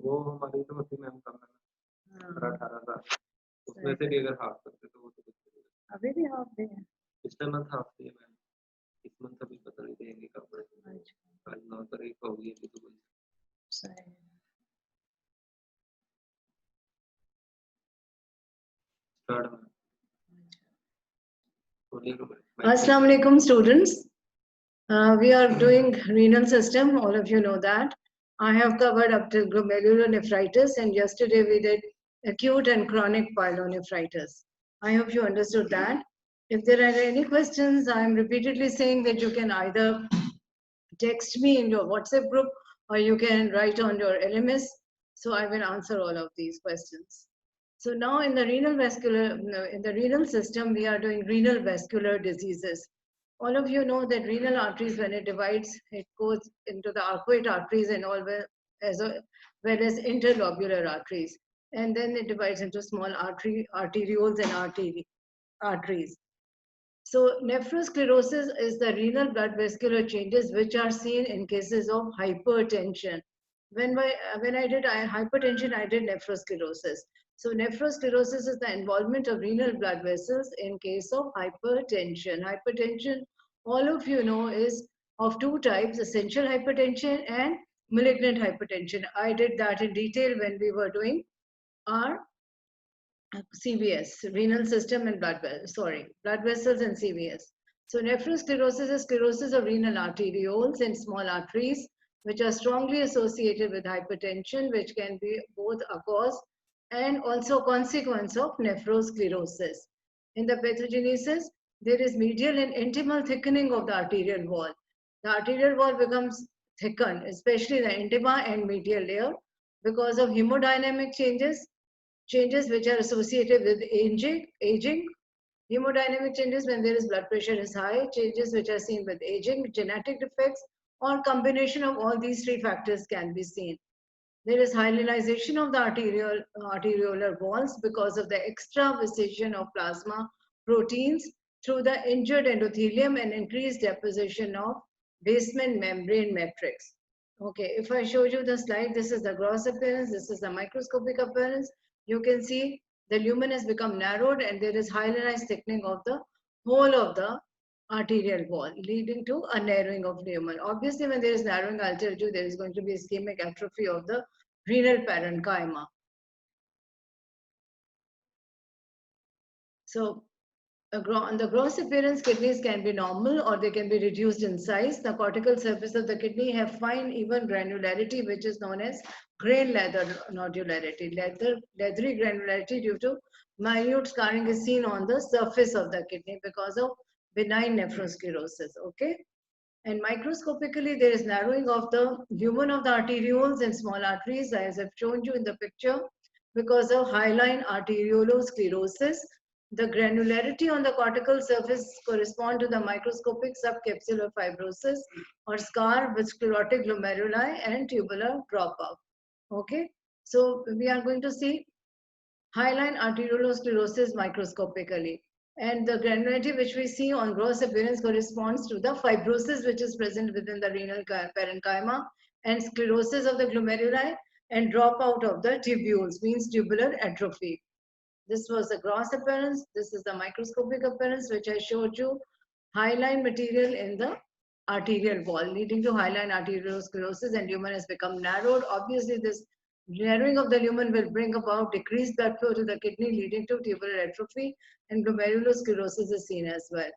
वो हमारी तो होती मैम कम है ना 17-18 साल उसमें से भी अगर हाफ करते तो वो तो कुछ नहीं होगा। अभी भी हाफ डे है। पिछले मंथ हाफ थी मैम इस मंथ अभी पता नहीं देंगे कब अच्छा कल 9 तारीख होगी अभी तो सही स्टार्ट में Assalamu alaikum students. We are doing renal system, all of you know that. I have covered up to glomerulonephritis and yesterday we did acute and chronic pyelonephritis. I hope you understood that. If there are any questions, I am repeatedly saying that you can either text me in your WhatsApp group or you can write on your LMS. So I will answer all of these questions. So now in the renal system, we are doing renal vascular diseases. All of you know that renal arteries, when it divides, it goes into the arcuate arteries and all as well as interlobular arteries. And then it divides into small arterioles and arteries. So nephrosclerosis is the renal blood vascular changes which are seen in cases of hypertension. When I did hypertension, I did nephrosclerosis. So nephrosclerosis is the involvement of renal blood vessels in case of hypertension. Hypertension, all of you know, is of two types, essential hypertension and malignant hypertension. I did that in detail when we were doing our CVS, renal system and blood vessels and CVS. So nephrosclerosis is sclerosis of renal arterioles and small arteries, which are strongly associated with hypertension, which can be both a cause and also a consequence of nephrosclerosis. In the pathogenesis, there is medial and intimal thickening of the arterial wall. The arterial wall becomes thickened, especially the intima and medial layer, because of hemodynamic changes which are associated with aging, hemodynamic changes when there is blood pressure is high, changes which are seen with aging, genetic defects, or combination of all these three factors can be seen. There is hyalinization of the arteriolar walls because of the extravasation of plasma proteins through the injured endothelium and increased deposition of basement membrane matrix. Okay, if I show you the slide, this is the gross appearance, this is the microscopic appearance. You can see the lumen has become narrowed and there is hyalinized thickening of the whole of the arterial wall, leading to a narrowing of lumen. Obviously, when there is narrowing, I'll tell you there is going to be ischemic atrophy of the renal parenchyma. So on the gross appearance, kidneys can be normal or they can be reduced in size. The cortical surface of the kidney have fine even granularity, which is known as grain leather nodularity. Leathery granularity due to minute scarring is seen on the surface of the kidney because of benign nephrosclerosis. Okay. And microscopically, there is narrowing of the lumen of the arterioles and small arteries, as I've shown you in the picture, because of hyaline arteriolosclerosis. The granularity on the cortical surface correspond to the microscopic subcapsular fibrosis or scar with sclerotic glomeruli and tubular dropout. Okay, so we are going to see hyaline arteriolosclerosis microscopically. And the granularity which we see on gross appearance corresponds to the fibrosis which is present within the renal parenchyma and sclerosis of the glomeruli and dropout of the tubules, means tubular atrophy. This was the gross appearance. This is the microscopic appearance which I showed you. Hyaline material in the arterial wall leading to hyaline arteriolosclerosis and lumen has become narrowed. Obviously, this narrowing of the lumen will bring about decreased blood flow to the kidney leading to tubular atrophy and glomerulosclerosis is seen as well.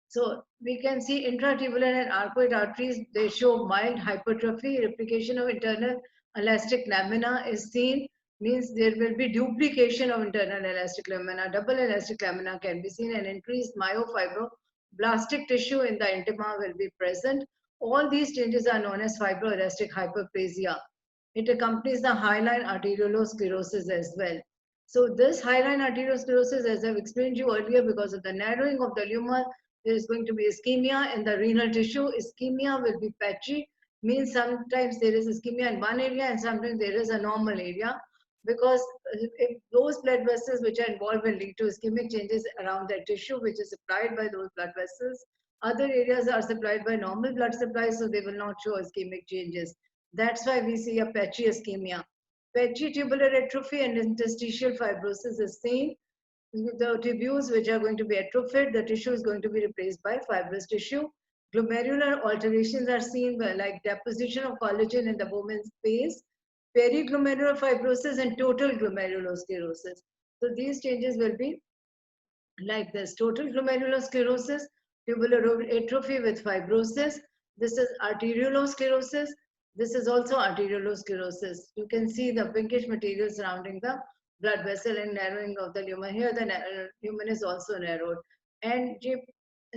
So we can see intratubular and arcuate arteries, they show mild hypertrophy. Replication of internal elastic lamina is seen, means there will be duplication of internal elastic lamina. Double elastic lamina can be seen and increased myofibroblastic tissue in the intima will be present. All these changes are known as fibroelastic hyperplasia. It accompanies the hyaline arteriolosclerosis as well. So this hyaline arteriosclerosis, as I've explained to you earlier, because of the narrowing of the lumen, there is going to be ischemia in the renal tissue. Ischemia will be patchy, means sometimes there is ischemia in one area and sometimes there is a normal area, because if those blood vessels which are involved will lead to ischemic changes around that tissue which is supplied by those blood vessels. Other areas are supplied by normal blood supply, so they will not show ischemic changes. That's why we see a patchy ischemia. Petritubular atrophy and interstitial fibrosis is seen. The tubules which are going to be atrophied, the tissue is going to be replaced by fibrous tissue. Glomerular alterations are seen by, like deposition of collagen in the Bowman space, periglomerular fibrosis, and total glomerulosclerosis. So these changes will be like this: total glomerulosclerosis, tubular atrophy with fibrosis. This is arteriolosclerosis. This is also arteriolosclerosis. You can see the pinkish material surrounding the blood vessel and narrowing of the lumen. Here the lumen is also narrowed. And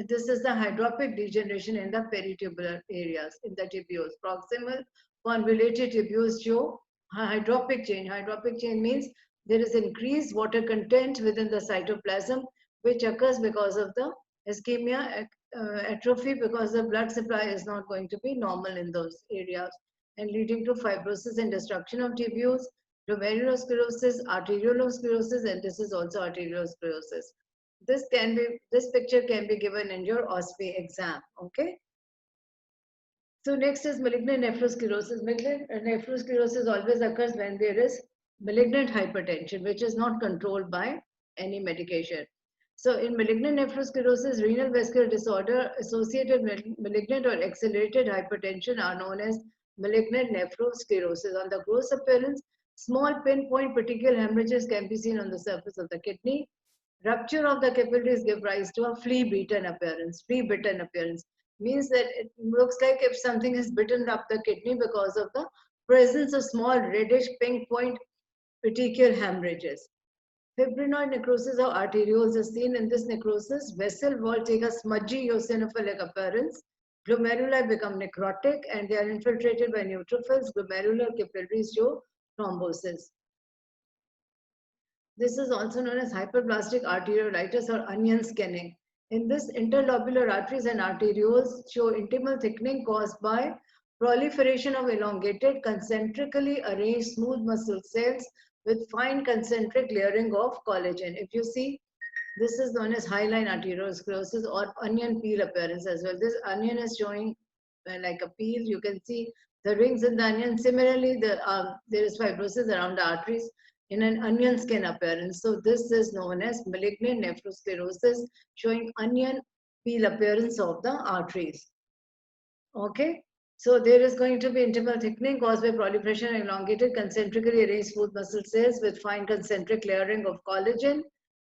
this is the hydropic degeneration in the peritubular areas, in the tubules. Proximal convoluted tubules show hydropic change. Hydropic change means there is increased water content within the cytoplasm, which occurs because of the ischemia, atrophy, because the blood supply is not going to be normal in those areas, and leading to fibrosis and destruction of tubules, glomerulosclerosis, arteriolosclerosis, and this is also arteriolosclerosis. This picture can be given in your OSPE exam. Okay. So next is malignant nephrosclerosis. Malignant nephrosclerosis always occurs when there is malignant hypertension, which is not controlled by any medication. So in malignant nephrosclerosis, renal vascular disorder associated with malignant or accelerated hypertension are known as malignant nephrosclerosis. On the gross appearance, small pinpoint petechial hemorrhages can be seen on the surface of the kidney. Rupture of the capillaries give rise to a flea-bitten appearance. Flea-bitten appearance means that it looks like if something has bitten up the kidney because of the presence of small reddish pink point petechial hemorrhages. Fibrinoid necrosis of arterioles is seen. In this necrosis, vessel wall take a smudgy eosinophilic appearance. Glomeruli become necrotic and they are infiltrated by neutrophils. Glomerular capillaries show thrombosis. This is also known as hyperplastic arteriolitis or onion skinning. In this, interlobular arteries and arterioles show intimal thickening caused by proliferation of elongated, concentrically arranged smooth muscle cells with fine concentric layering of collagen. If you see, this is known as hyaline arteriosclerosis or onion peel appearance as well. This onion is showing like a peel. You can see the rings in the onion. Similarly, there is fibrosis around the arteries in an onion skin appearance. So this is known as malignant nephrosclerosis, showing onion peel appearance of the arteries. Okay. So there is going to be intimal thickening caused by proliferation of elongated, concentrically arranged smooth muscle cells with fine concentric layering of collagen.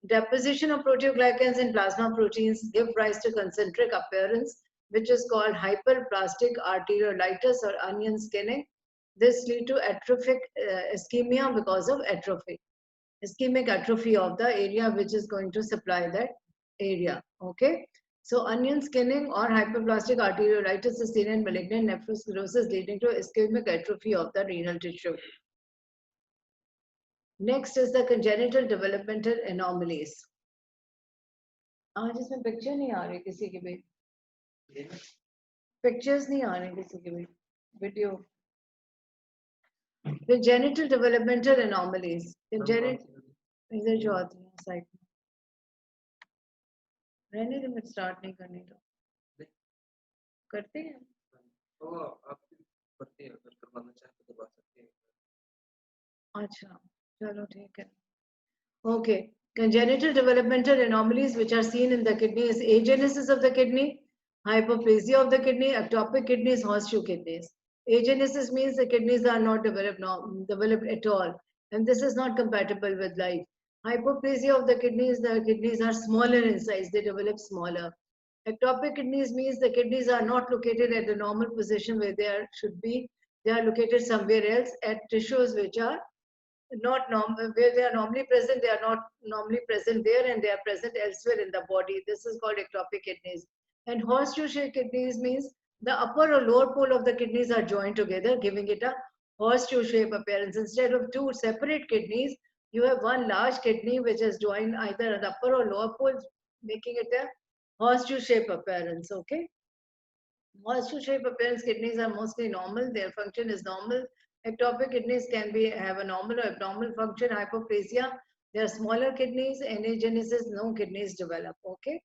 Deposition of proteoglycans in plasma proteins give rise to concentric appearance, which is called hyperplastic arteriolitis or onion skinning. This leads to atrophic ischemia because of atrophy. Ischemic atrophy of the area which is going to supply that area. Okay. So onion skinning or hyperplastic arteriolitis is seen in malignant nephrosclerosis leading to ischemic atrophy of the renal tissue. Next is the congenital developmental anomalies. आज इसमें picture नहीं आ रही किसी की भी, pictures नहीं आ रहे किसी की भी, वीडियो. Congenital developmental anomalies. इधर जो आती है साइड में, रहने दो, मैं स्टार्ट नहीं करने दो, करते हैं. तो आप करते हैं, अगर करवाना चाहे तो करवा सकते हैं. अच्छा, चलो ठीक है. Okay. Congenital developmental anomalies which are seen in the kidney is agenesis of the kidney, hypoplasia of the kidney, ectopic kidneys, horseshoe kidneys. Agenesis means the kidneys are not developed at all, and this is not compatible with life. Hypoplasia of the kidneys are smaller in size, they develop smaller. Ectopic kidneys means the kidneys are not located at the normal position where they should be. They are located somewhere else at tissues which are not normal, where they are normally present, they are not normally present there, and they are present elsewhere in the body. This is called ectopic kidneys. And horseshoe-shaped kidneys means the upper or lower pole of the kidneys are joined together, giving it a horseshoe-shaped appearance. Instead of two separate kidneys, you have one large kidney which is joined either at the upper or lower pole, making it a horseshoe-shaped appearance. Okay. Horseshoe-shaped appearance kidneys are mostly normal. Their function is normal. Ectopic kidneys can have a normal or abnormal function. Hypoplasia, they are smaller kidneys. Agenesis, no kidneys develop. Okay.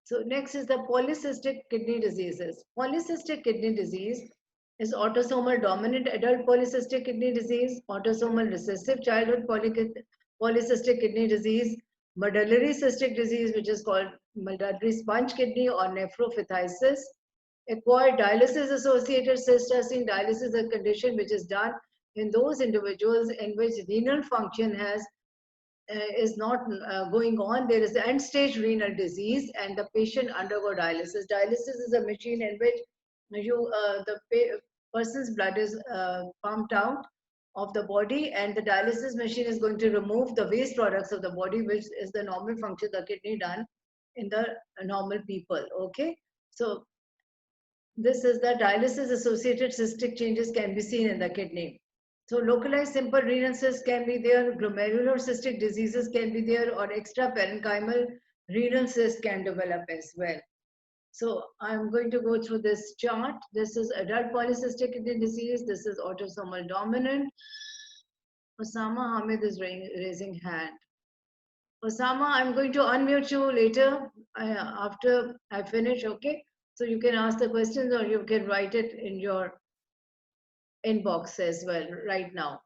So next is the polycystic kidney diseases. Polycystic kidney disease is autosomal dominant adult polycystic kidney disease, autosomal recessive childhood polycystic kidney disease, medullary cystic disease, which is called medullary sponge kidney or nephrophthisis, acquired dialysis associated cyst. Dialysis is a condition which is done in those individuals in which renal function is not going on. There is end stage renal disease and the patient undergo dialysis. Dialysis is a machine in which the person's blood is pumped out of the body, and the dialysis machine is going to remove the waste products of the body, which is the normal function of the kidney done in the normal people. Okay, so this is the dialysis associated cystic changes can be seen in the kidney. So localized simple renal cysts can be there, glomerular cystic diseases can be there, or extra parenchymal renal cysts can develop as well. So I'm going to go through this chart. This is adult polycystic kidney disease. This is autosomal dominant. Osama Hamid is raising hand. Osama, I'm going to unmute you later after I finish, okay? So you can ask the questions or you can write it in your inbox as well right now.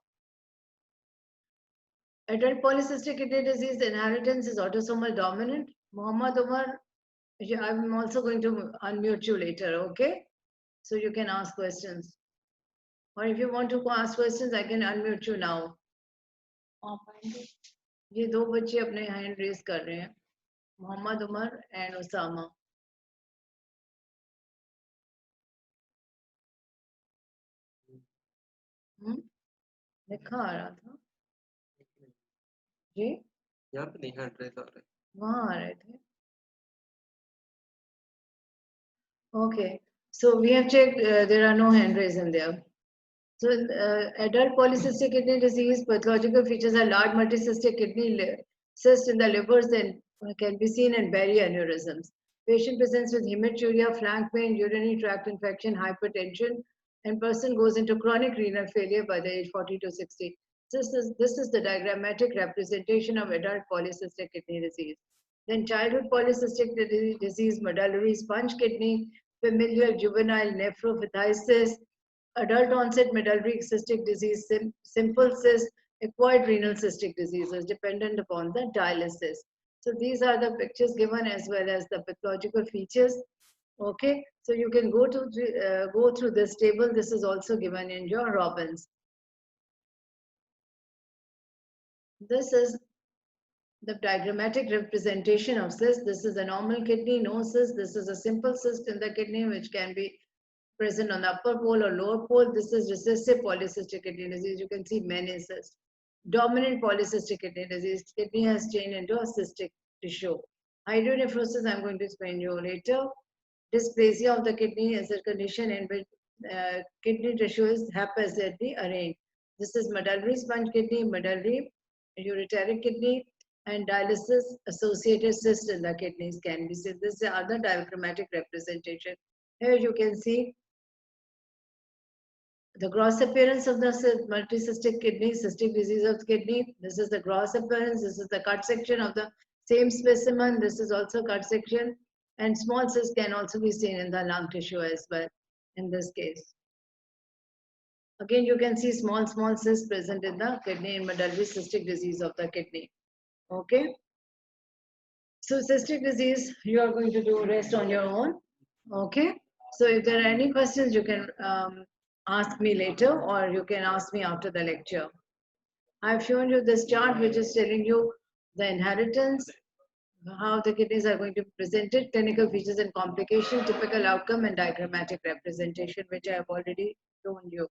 Adult polycystic kidney disease inheritance is autosomal dominant. Muhammad Umar, I'm also going to unmute you later, okay? So you can ask questions. Or if you want to ask questions, I can unmute you now. ये दो बच्चे अपने hand raise कर रहे हैं, Mohammad Umar and Usama. लिखा आ रहा था जी, यहाँ पे नहीं हैंड रेज आ रहे, वहाँ आ रहे थे. Okay, so we have checked, there are no hand raised in there. So adult polycystic kidney disease pathological features are large multicystic kidney cyst in the livers and can be seen in berry aneurysms. Patient presents with hematuria, flank pain, urinary tract infection, hypertension, and person goes into chronic renal failure by the age 40 to 60. This is the diagrammatic representation of adult polycystic kidney disease. Then childhood polycystic disease, medullary sponge kidney, familial juvenile nephrophthisis, adult onset medullary cystic disease, simple cyst, acquired renal cystic diseases dependent upon the dialysis. So these are the pictures given as well as the pathological features. Okay, so you can go through this table. This is also given in your Robbins. This is the diagrammatic representation of cyst. This is a normal kidney, no cyst. This is a simple cyst in the kidney which can be present on the upper pole or lower pole. This is recessive polycystic kidney disease. You can see many cysts. Dominant polycystic kidney disease. Kidney has changed into a cystic tissue. Hydronephrosis, I'm going to explain you later. Dysplasia of the kidney is a condition in which kidney tissue is haphazardly arranged. This is medullary sponge kidney, medullary ureteric kidney, and dialysis associated cysts in the kidneys can be seen. This is the other diagrammatic representation. Here you can see the gross appearance of the multicystic kidney, cystic disease of the kidney. This is the gross appearance. This is the cut section of the same specimen. This is also cut section. And small cysts can also be seen in the lung tissue as well in this case. Again, you can see small cysts present in the kidney in medullary cystic disease of the kidney. Okay. So cystic disease, you are going to do rest on your own. Okay. So if there are any questions, you can ask me later or you can ask me after the lecture. I've shown you this chart which is telling you the inheritance, how the kidneys are going to be presented, clinical features and complication, typical outcome and diagrammatic representation, which I have already shown you.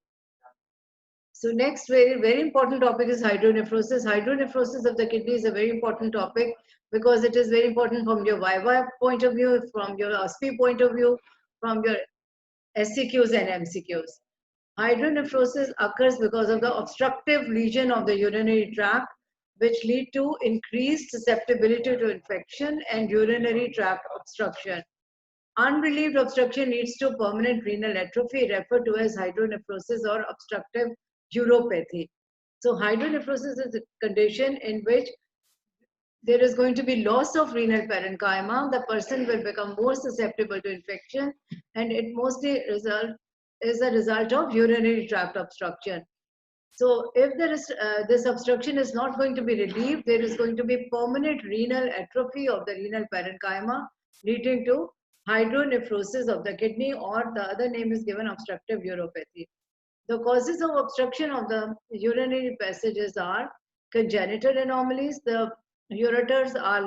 So next very important topic is hydronephrosis. Hydronephrosis of the kidney is a very important topic because it is very important from your VIVA point of view, from your OSPE point of view, from your SCQs and MCQs. Hydronephrosis occurs because of the obstructive lesion of the urinary tract, which lead to increased susceptibility to infection and urinary tract obstruction. Unrelieved obstruction leads to permanent renal atrophy, referred to as hydronephrosis or obstructive uropathy. So hydronephrosis is a condition in which there is going to be loss of renal parenchyma. The person will become more susceptible to infection, and it mostly results is a result of urinary tract obstruction. So if there is this obstruction is not going to be relieved, there is going to be permanent renal atrophy of the renal parenchyma, leading to hydronephrosis of the kidney, or the other name is given obstructive uropathy. The causes of obstruction of the urinary passages are congenital anomalies. The ureters are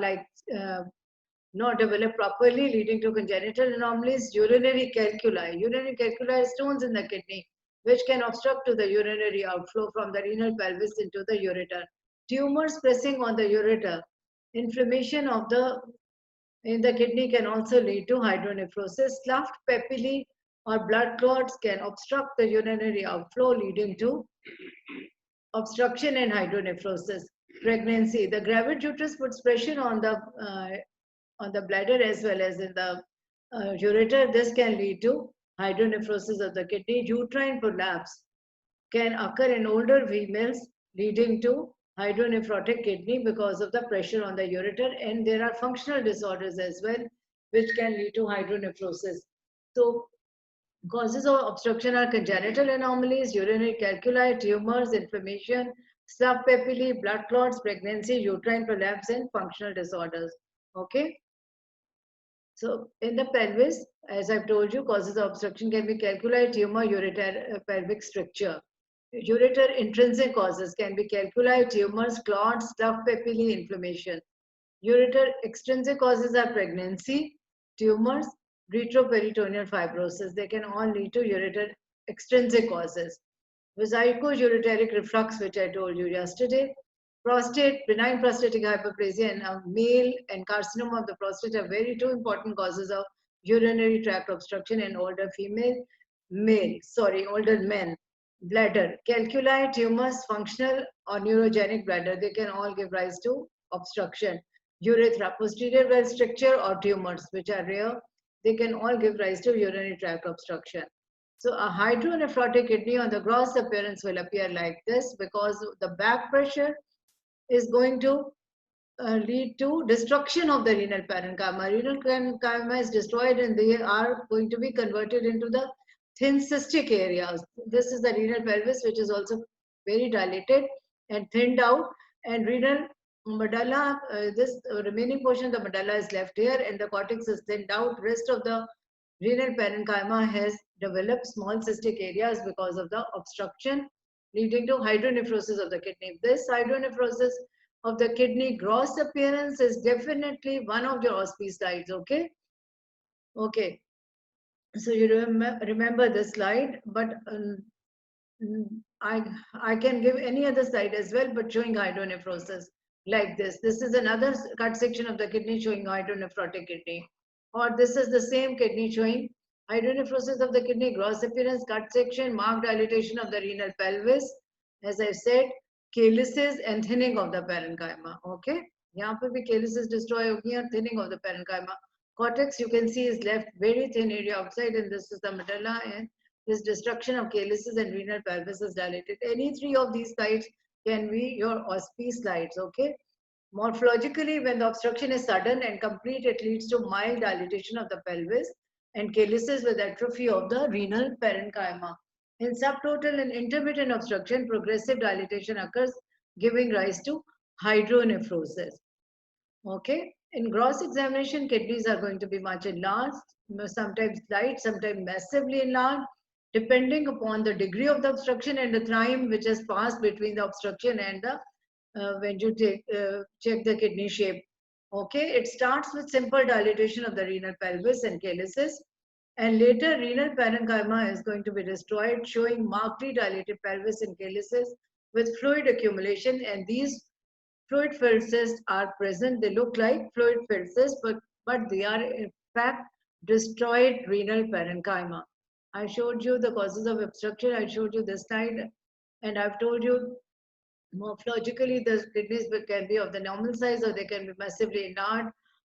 not developed properly, leading to congenital anomalies. Urinary calculi. Urinary calculi are stones in the kidney, which can obstruct to the urinary outflow from the renal pelvis into the ureter. Tumors pressing on the ureter. Inflammation of in the kidney can also lead to hydronephrosis. Cleft papillae or blood clots can obstruct the urinary outflow, leading to obstruction and hydronephrosis. Pregnancy. The gravid uterus puts pressure on the bladder as well as in the ureter. This can lead to hydronephrosis of the kidney. Uterine prolapse can occur in older females, leading to hydronephrotic kidney because of the pressure on the ureter. And there are functional disorders as well, which can lead to hydronephrosis. So causes of obstruction are congenital anomalies, urinary calculi, tumors, inflammation, cleft papillae, blood clots, pregnancy, uterine prolapse, and functional disorders. Okay. So in the pelvis, as I've told you, causes of obstruction can be calculi, tumor, ureter, pelvic stricture. Ureter intrinsic causes can be calculi, tumors, clots, cleft papillae, inflammation. Ureter extrinsic causes are pregnancy, tumors, retroperitoneal fibrosis. They can all lead to ureter extrinsic causes. Vesico-ureteric reflux, which I told you yesterday. Prostate, benign prostatic hyperplasia in a male, and carcinoma of the prostate are very two important causes of urinary tract obstruction in older older men. Bladder, calculi, tumors, functional or neurogenic bladder, they can all give rise to obstruction. Urethra, posterior well stricture or tumors, which are rare, they can all give rise to urinary tract obstruction. So a hydronephrotic kidney on the gross appearance will appear like this because the back pressure is going to lead to destruction of the renal parenchyma. Renal parenchyma is destroyed and they are going to be converted into the thin cystic areas. This is the renal pelvis, which is also very dilated and thinned out, and renal medulla, this remaining portion of the medulla is left here and the cortex is thinned out. Rest of the renal parenchyma has developed small cystic areas because of the obstruction, leading to hydronephrosis of the kidney. This hydronephrosis of the kidney gross appearance is definitely one of your auspice slides. Okay. Okay. So you remember this slide, but I can give any other slide as well, but showing hydronephrosis like this. This is another cut section of the kidney showing hydronephrotic kidney. Or this is the same kidney showing hydronephrosis of the kidney, gross appearance, cut section, marked dilatation of the renal pelvis. As I said, calyces and thinning of the parenchyma. Okay. यहाँ पे भी calyces destroy हो गई, thinning of the parenchyma. Cortex you can see is left very thin area outside, and this is the medulla, and this destruction of calyces and renal pelvis is dilated. Any three of these slides can be your auspice slides. Okay. Morphologically, when the obstruction is sudden and complete, it leads to mild dilatation of the pelvis and calyces with atrophy of the renal parenchyma. In subtotal and intermittent obstruction, progressive dilatation occurs, giving rise to hydronephrosis. Okay. In gross examination, kidneys are going to be much enlarged, sometimes slight, sometimes massively enlarged, depending upon the degree of the obstruction and the time which has passed between the obstruction and the when you check the kidney shape. Okay, it starts with simple dilatation of the renal pelvis and calyces, and later renal parenchyma is going to be destroyed, showing markedly dilated pelvis and calyces with fluid accumulation, and these fluid filled cysts are present. They look like fluid filled cysts, but they are in fact destroyed renal parenchyma. I showed you the causes of obstruction. I showed you this slide, and I've told you morphologically the kidneys can be of the normal size, or they can be massively enlarged,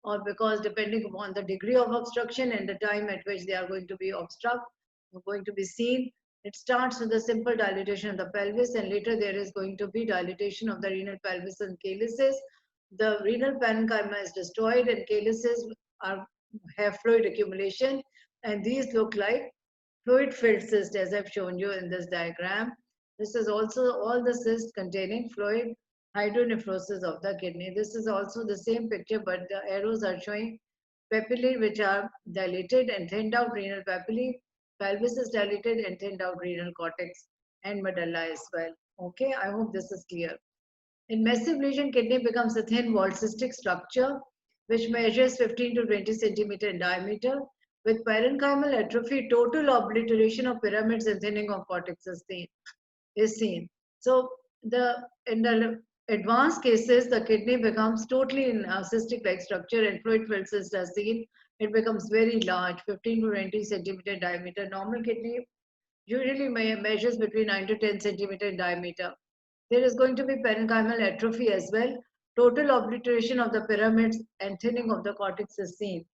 or because depending upon the degree of obstruction and the time at which they are going to be seen. It starts with a simple dilatation of the pelvis, and later there is going to be dilatation of the renal pelvis and calyces. The renal parenchyma is destroyed and calyces have fluid accumulation, and these look like fluid-filled cyst, as I've shown you in this diagram. This is also all the cysts containing fluid hydronephrosis of the kidney. This is also the same picture, but the arrows are showing papillae which are dilated and thinned out renal papillae. Pelvis is dilated and thinned out renal cortex and medulla as well. Okay, I hope this is clear. In massive lesion, kidney becomes a thin walled cystic structure which measures 15 to 20 centimeter in diameter. With parenchymal atrophy, total obliteration of pyramids and thinning of cortex is seen. So in the advanced cases, the kidney becomes totally in a cystic-like structure and fluid-filled cyst are seen. It becomes very large, 15 to 20 centimeter diameter. Normal kidney usually measures between 9 to 10 centimeter in diameter. There is going to be parenchymal atrophy as well. Total obliteration of the pyramids and thinning of the cortex is seen.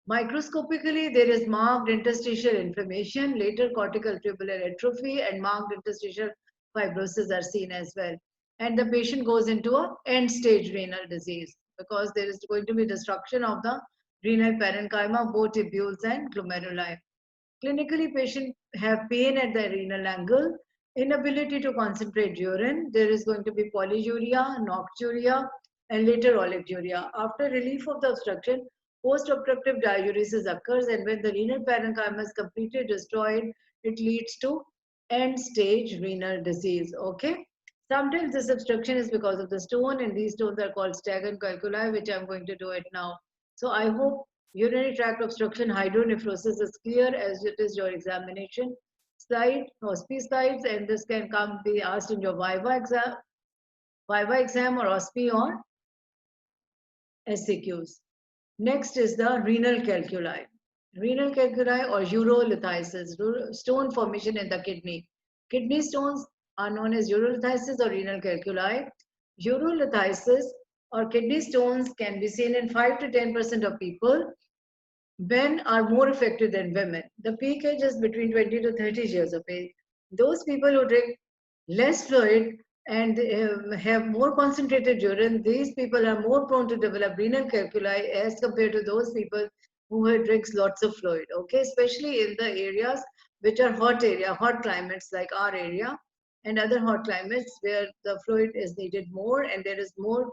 Microscopically, there is marked interstitial inflammation, later cortical tubular atrophy, and marked interstitial fibrosis are seen as well. And the patient goes into a end-stage renal disease because there is going to be destruction of the renal parenchyma, both tubules and glomeruli. Clinically, patients have pain at the renal angle, inability to concentrate urine. There is going to be polyuria, nocturia, and later oliguria. After relief of the obstruction, post-obstructive diuresis occurs, and when the renal parenchyma is completely destroyed, it leads to end-stage renal disease. Okay. Sometimes this obstruction is because of the stone, and these stones are called Stagen calculi, which I'm going to do it now. So I hope urinary tract obstruction hydronephrosis is clear as it is your examination slide, OSPE slides, and this can be asked in your Viva exam or OSPE or SCQs. Next is the renal calculi. Renal calculi or urolithiasis, stone formation in the kidney. Kidney stones are known as urolithiasis or renal calculi. Urolithiasis or kidney stones can be seen in 5 to 10% of people. Men are more affected than women. The peak age is between 20 to 30 years of age. Those people who drink less fluid and have more concentrated urine, these people are more prone to develop renal calculi as compared to those people who drinks lots of fluid. Okay, especially in the areas which are hot climates like our area and other hot climates where the fluid is needed more and there is more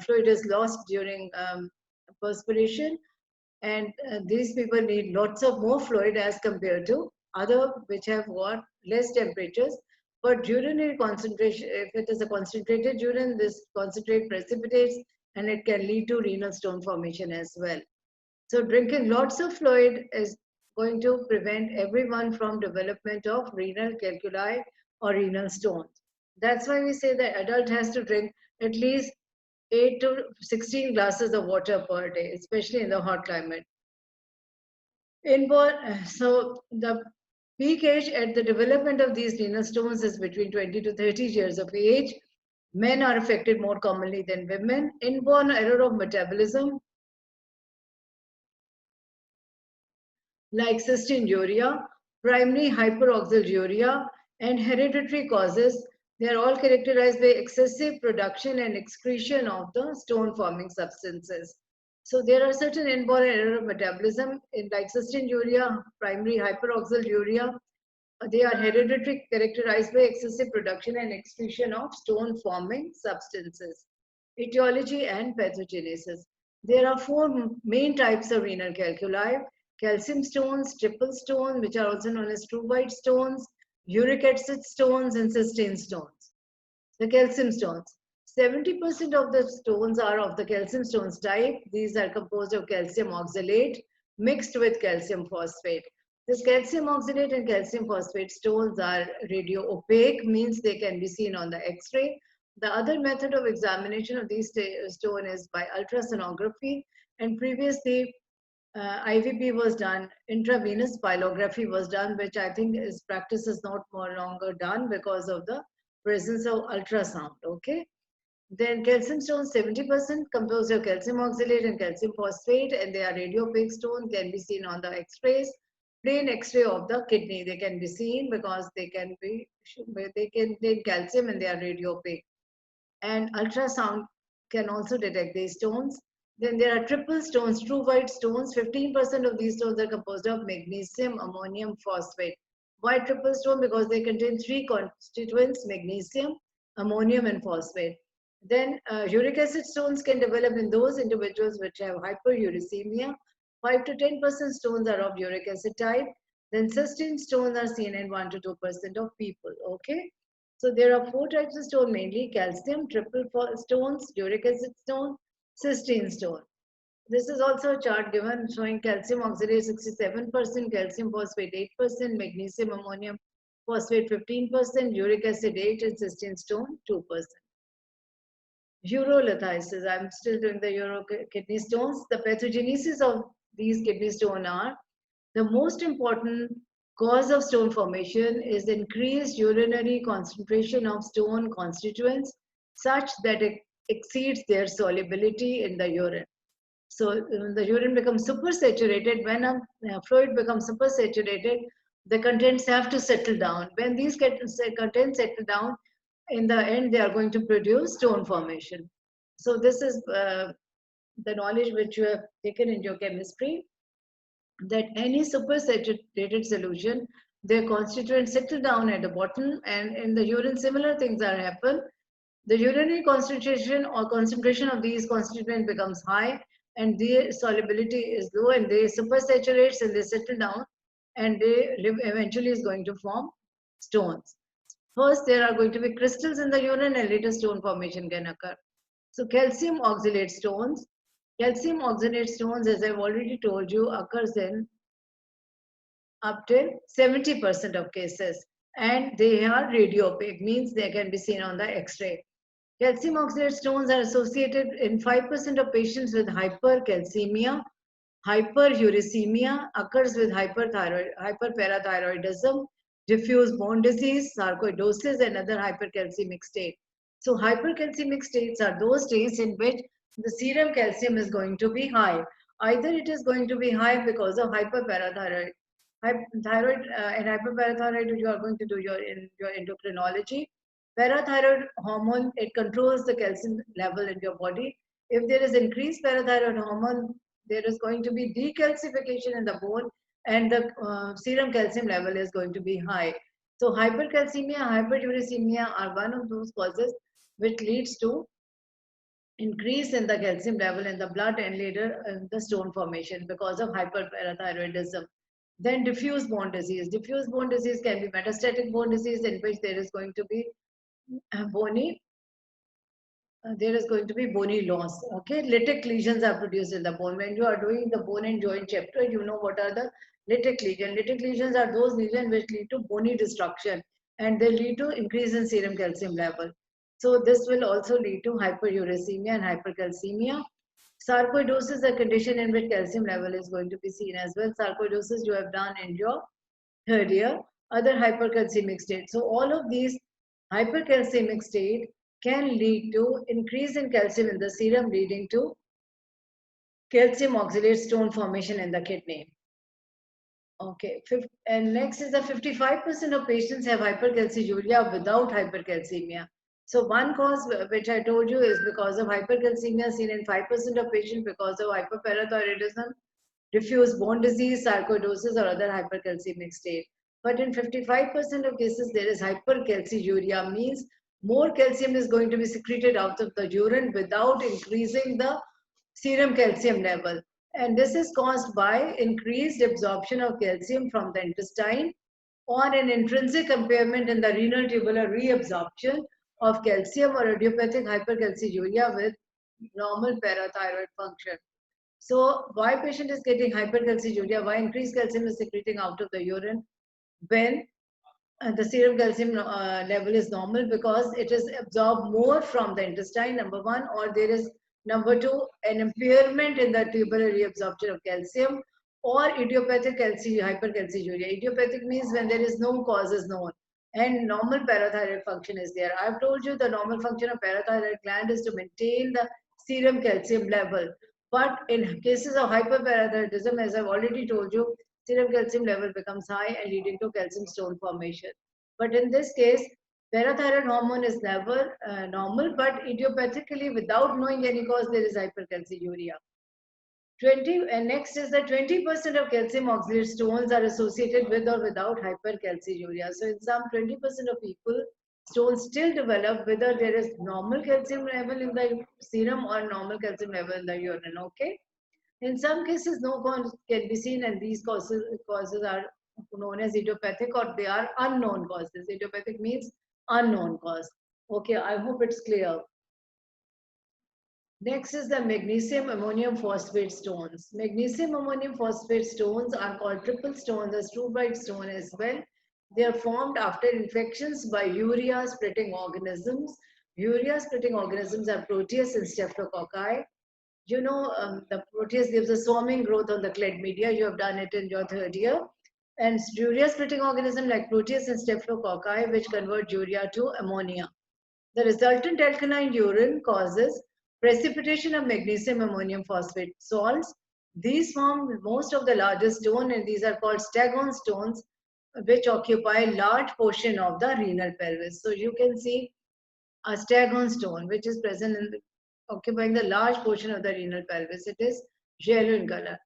fluid is lost during perspiration. And these people need lots of more fluid as compared to other which have got less temperatures. But urinary concentration, if it is a concentrated urine, this concentrate precipitates and it can lead to renal stone formation as well. So drinking lots of fluid is going to prevent everyone from development of renal calculi or renal stones. That's why we say the adult has to drink at least 8 to 16 glasses of water per day, especially in the hot climate. So the peak age at the development of these renal stones is between 20 to 30 years of age. Men are affected more commonly than women. Inborn error of metabolism, like cystinuria, primary hyperoxaluria, and hereditary causes, they are all characterized by excessive production and excretion of the stone-forming substances. So there are certain inborn error of metabolism in like cystinuria, primary hyperoxaluria. They are hereditary, characterized by excessive production and excretion of stone-forming substances. Etiology and pathogenesis. There are 4 main types of renal calculi: calcium stones, triple stone, which are also known as true white stones, uric acid stones, and cystine stones. The calcium stones. 70% of the stones are of the calcium stones type. These are composed of calcium oxalate mixed with calcium phosphate. This calcium oxalate and calcium phosphate stones are radio opaque, means they can be seen on the X-ray. The other method of examination of these stones is by ultrasonography, and previously IVP was done, intravenous pyelography was done, which I think is practice is not more longer done because of the presence of ultrasound. Okay. Then calcium stones, 70% composed of calcium oxalate and calcium phosphate, and they are radiopaque stone, can be seen on the X-rays. Plain X-ray of the kidney, they can be seen because they contain calcium and they are radiopaque. And ultrasound can also detect these stones. Then there are triple stones, true white stones. 15% of these stones are composed of magnesium, ammonium, phosphate. Why triple stone? Because they contain three constituents: magnesium, ammonium, and phosphate. Then uric acid stones can develop in those individuals which have hyperuricemia. 5 to 10% stones are of uric acid type. Then cysteine stones are seen in 1 to 2% of people. Okay. So there are 4 types of stone mainly: calcium, triple stones, uric acid stone, cysteine stone. This is also a chart given showing calcium oxalate 67%, calcium phosphate 8%, magnesium ammonium phosphate 15%, uric acid 8%, and cysteine stone 2%. Urolithiasis, I'm still doing the kidney stones. The pathogenesis of these kidney stones are: the most important cause of stone formation is increased urinary concentration of stone constituents such that it exceeds their solubility in the urine. So the urine becomes supersaturated. When a fluid becomes supersaturated, the contents have to settle down. When these contents settle down, in the end, they are going to produce stone formation. So this is the knowledge which you have taken in your chemistry, that any supersaturated solution, their constituents settle down at the bottom, and in the urine, similar things are happen. The urinary concentration or concentration of these constituents becomes high, and their solubility is low, and they supersaturates and they settle down, and they eventually is going to form stones. First, there are going to be crystals in the urine, and later stone formation can occur. So calcium oxalate stones. Calcium oxalate stones, as I've already told you, occurs in up to 70% of cases, and they are radiopaque, means they can be seen on the X-ray. Calcium oxalate stones are associated in 5% of patients with hypercalcemia. Hyperuricemia occurs with hyperparathyroidism, diffuse bone disease, sarcoidosis, and other hypercalcemic state. So hypercalcemic states are those states in which the serum calcium is going to be high. Either it is going to be high because of hyperparathyroid. Thyroid and hyperparathyroid, you are going to do your endocrinology. Parathyroid hormone, it controls the calcium level in your body. If there is increased parathyroid hormone, there is going to be decalcification in the bone, and the serum calcium level is going to be high. So hypercalcemia, hyperuricemia are one of those causes which leads to increase in the calcium level in the blood, and later the stone formation because of hyperparathyroidism. Then diffuse bone disease. Diffuse bone disease can be metastatic bone disease, in which there is going to be bony loss. Okay, lytic lesions are produced in the bone. When you are doing the bone and joint chapter, you know what are the lytic lesions. Lytic lesions are those lesions which lead to bony destruction, and they lead to increase in serum calcium level. So this will also lead to hyperuricemia and hypercalcemia. Sarcoidosis is a condition in which calcium level is going to be seen as well. Sarcoidosis you have done in your third year. Other hypercalcemic states. So all of these hypercalcemic state can lead to increase in calcium in the serum, leading to calcium oxalate stone formation in the kidney. Okay, and next is the 55% of patients have hypercalciuria without hypercalcemia. So one cause which I told you is because of hypercalcemia seen in 5% of patients because of hyperparathyroidism, diffuse bone disease, sarcoidosis, or other hypercalcemic state. But in 55% of cases, there is hypercalciuria, means more calcium is going to be secreted out of the urine without increasing the serum calcium level. And this is caused by increased absorption of calcium from the intestine, or an intrinsic impairment in the renal tubular reabsorption of calcium, or idiopathic hypercalciuria with normal parathyroid function. So why patient is getting hypercalciuria? Why increased calcium is secreting out of the urine when the serum calcium level is normal? Because it is absorbed more from the intestine, number one, or there is number two, an impairment in the tubular reabsorption of calcium, or idiopathic hypercalciuria. Idiopathic means when there is no cause is known and normal parathyroid function is there. I've told you the normal function of parathyroid gland is to maintain the serum calcium level. But in cases of hyperparathyroidism, as I've already told you, serum calcium level becomes high and leading to calcium stone formation. But in this case, Parathyroid hormone is never normal, but idiopathically, without knowing any cause, there is hypercalciuria. 20 and next is that 20% of calcium oxalate stones are associated with or without hypercalciuria. So in some 20% of people, stones still develop whether there is normal calcium level in the serum or normal calcium level in the urine. Okay. In some cases, no cause can be seen, and these causes are known as idiopathic, or they are unknown causes. Idiopathic means unknown cause. Okay, I hope it's clear. Next is the magnesium ammonium phosphate stones. Magnesium ammonium phosphate stones are called triple stone, the struvite stone as well. They are formed after infections by urea splitting organisms. Urea splitting organisms are Proteus and Staphylococci. You know, the Proteus gives a swarming growth on the clade media. You have done it in your third year. And urea splitting organism like Proteus and Staphylococci, which convert urea to ammonia. The resultant alkaline urine causes precipitation of magnesium ammonium phosphate salts. These form most of the largest stone, and these are called staghorn stones, which occupy a large portion of the renal pelvis. So you can see a staghorn stone, which is present in occupying the large portion of the renal pelvis. It is yellow in color.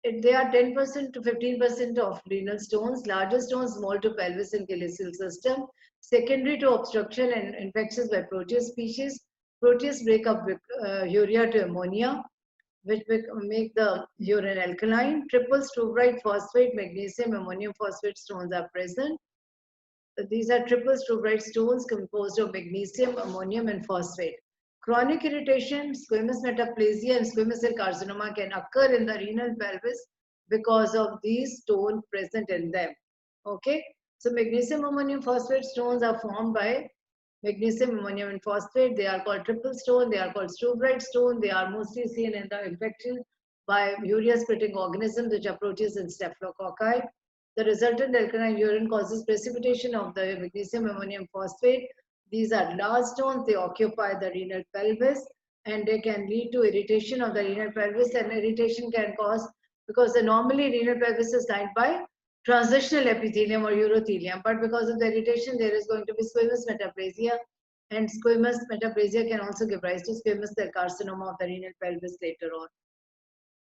They are 10% to 15% of renal stones, larger stones, small to pelvis and calyceal system, secondary to obstruction and infections by Proteus species. Proteus break up urea to ammonia, which make the urine alkaline. Triple struvite phosphate, magnesium, ammonium phosphate stones are present. These are triple struvite stones composed of magnesium, ammonium, and phosphate. Chronic irritation, squamous metaplasia, and squamous cell carcinoma can occur in the renal pelvis because of these stones present in them. Okay, so magnesium ammonium phosphate stones are formed by magnesium ammonium and phosphate. They are called triple stone. They are called struvite stone. They are mostly seen in the infection by urea splitting organisms, which are Proteus and Staphylococci. The resultant alkaline urine causes precipitation of the magnesium ammonium phosphate. These are large stones. They occupy the renal pelvis, and they can lead to irritation of the renal pelvis, and irritation can cause, because the normally renal pelvis is lined by transitional epithelium or urothelium, but because of the irritation, there is going to be squamous metaplasia, and squamous metaplasia can also give rise to squamous cell carcinoma of the renal pelvis later on.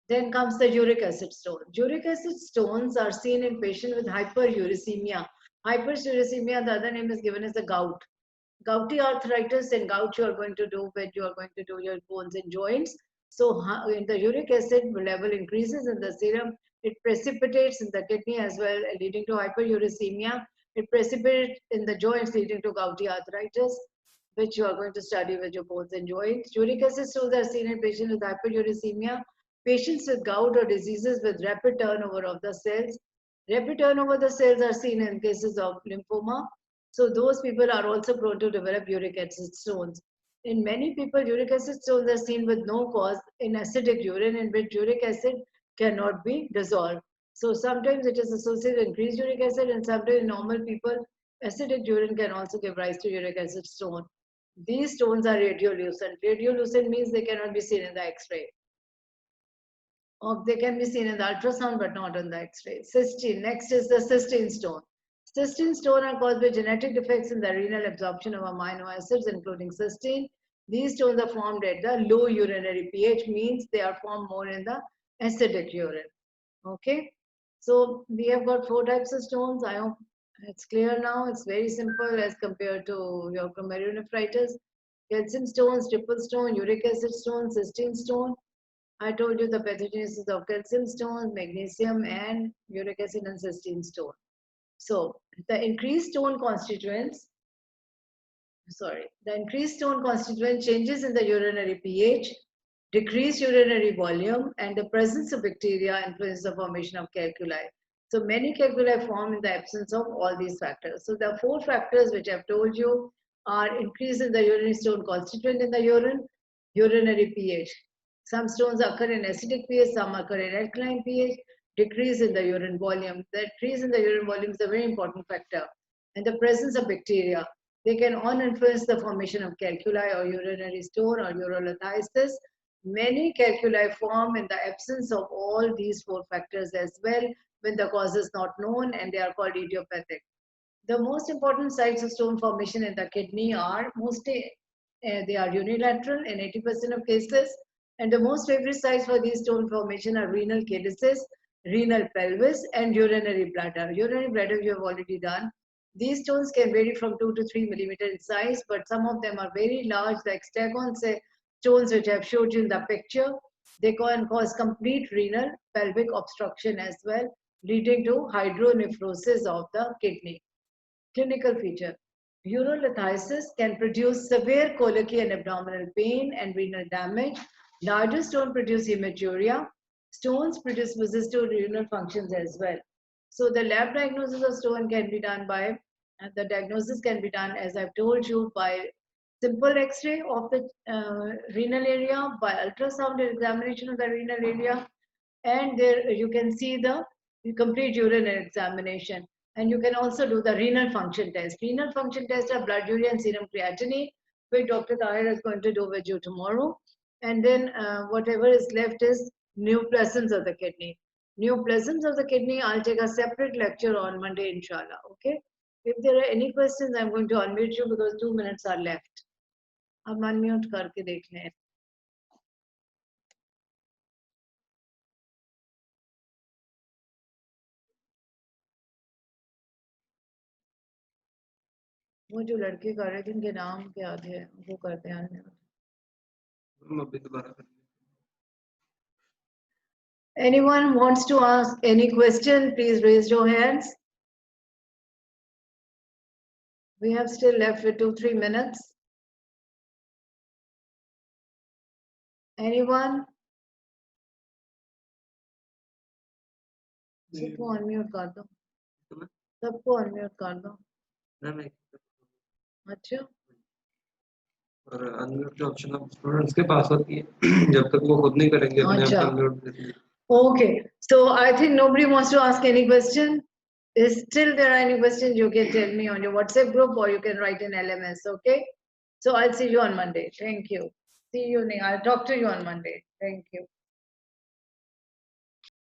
Then comes the uric acid stone. Uric acid stones are seen in patients with hyperuricemia. Hyperuricemia, the other name is given as the gout. Gouty arthritis and gout you are going to do when you are going to do your bones and joints. So when the uric acid level increases in the serum, it precipitates in the kidney as well, leading to hyperuricemia. It precipitates in the joints, leading to gouty arthritis, which you are going to study with your bones and joints. Uric acid stones are seen in patients with hyperuricemia, patients with gout or diseases with rapid turnover of the cells. Rapid turnover of the cells are seen in cases of lymphoma. So those people are also prone to develop uric acid stones. In many people, uric acid stones are seen with no cause in acidic urine, in which uric acid cannot be dissolved. So sometimes it is associated with increased uric acid, and sometimes in normal people, acidic urine can also give rise to uric acid stone. These stones are radiolucent. Radiolucent means they cannot be seen in the X-ray. Or they can be seen in the ultrasound, but not on the X-ray. Cystine. Next is the cystine stone. Cystine stone are caused by genetic defects in the renal absorption of amino acids, including cystine. These stones are formed at the low urinary pH, means they are formed more in the acidic urine. Okay. So we have got 4 types of stones. I hope it's clear now. It's very simple as compared to your glomerulonephritis. Calcium stones, triple stone, uric acid stone, cystine stone. I told you the pathogenesis of calcium stone, magnesium, and uric acid and cystine stone. So the increased stone constituents changes in the urinary pH, decreased urinary volume, and the presence of bacteria influence the formation of calculi. So many calculi form in the absence of all these factors. So the 4 factors which I've told you are increase in the urinary stone constituent in the urine, urinary pH. Some stones occur in acidic pH, some occur in alkaline pH, decrease in the urine volume. The decrease in the urine volume is a very important factor. And the presence of bacteria. They can all influence the formation of calculi or urinary stone or urolithiasis. Many calculi form in the absence of all these 4 factors as well, when the cause is not known, and they are called idiopathic. The most important sites of stone formation in the kidney are mostly they are unilateral in 80% of cases, and the most favorite sites for these stone formation are renal calyces, renal pelvis, and urinary bladder. Urinary bladder you have already done. These stones can vary from 2 to 3 millimeter in size, but some of them are very large, like staghorn stones, which I've showed you in the picture. They can cause complete renal pelvic obstruction as well, leading to hydronephrosis of the kidney. Clinical feature. Urolithiasis can produce severe colicky and abdominal pain and renal damage. Larger stones produce hematuria. Stones produce visits to renal functions as well. So the lab diagnosis of stone can be done by, the diagnosis can be done, as I've told you, by simple X-ray of the renal area, by ultrasound examination of the renal area, and there you can see the complete urinary examination. And you can also do the renal function test. Renal function test are blood urea and serum creatinine, which Dr. Tahir is going to do with you tomorrow. And then whatever is left is neoplasms of the kidney. Neoplasms of the kidney, I'll take a separate lecture on Monday, inshallah. Okay. If there are any questions, I'm going to unmute you because 2 minutes are left. अब unmute करके देख लें. वो जो लड़के कर रहे थे उनके नाम क्या थे वो करते हैं. Anyone wants to ask any question, please raise your hands. We have still left with 2-3 minutes. Anyone? सबको unmute कर दो. सबको unmute कर दो. अच्छा. और अनम्यूट ऑप्शन अब स्टूडेंट्स के पास होती है जब तक वो खुद नहीं करेंगे अपने आप unmute. Okay, so I think nobody wants to ask any question. If still there are any questions, you can tell me on your WhatsApp group or you can write in LMS. Okay, so I'll see you on Monday. Thank you. See you. I'll talk to you on Monday. Thank you.